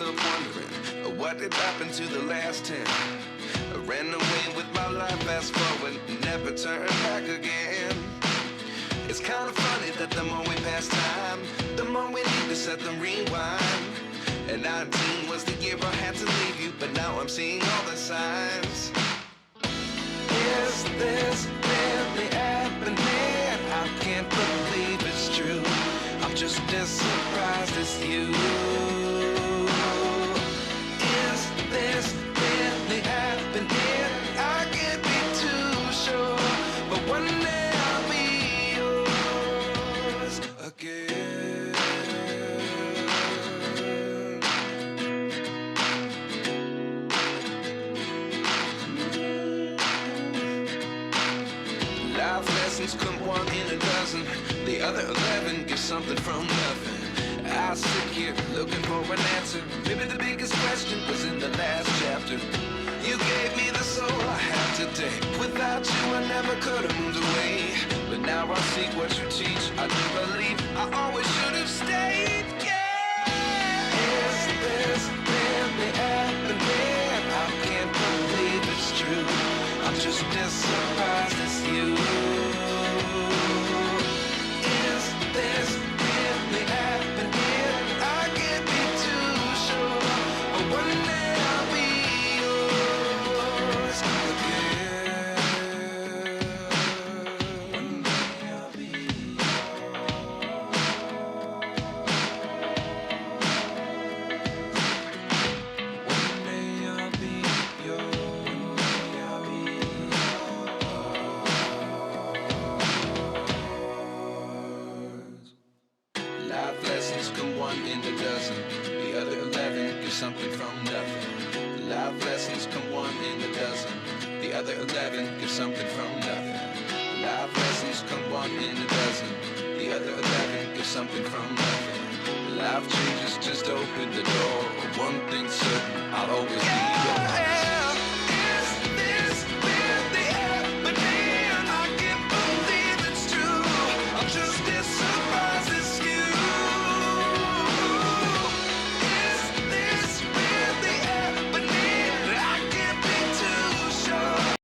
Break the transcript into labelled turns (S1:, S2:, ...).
S1: myself wondering, what did happen to the last 10? I ran away with my life, fast forward, never turn back again. It's kind of funny that the more we pass time, the more we need to set them rewind. And 19 was the year I had to leave you, but now I'm seeing all the signs. Is this really happening? I can't believe it's true. I'm just as surprised as you. Is this really happening? I can't be too sure, but one day I'll be yours again. Life lessons come one in a dozen. The other 11 get something from nothing. I sit here looking for an answer. Maybe the biggest question was in the last chapter. You gave me the soul I have today. Without you I never could have moved away. But now I see what you teach. I do believe I always should have stayed. Yeah. Is this really happening? I can't believe it's true. I'm just as surprised as you. Is this really happening? I can't be too sure, but one day I'll be yours again. One day I'll be yours. One day I'll be yours. Life lessons come one in a dozen. The other 11 get something from nothing. Life lessons come one in a dozen. The other 11 get something from nothing. Life lessons come one in a dozen. The other 11 get something from nothing. Life changes just open the door. One thing's certain, I'll always be yours.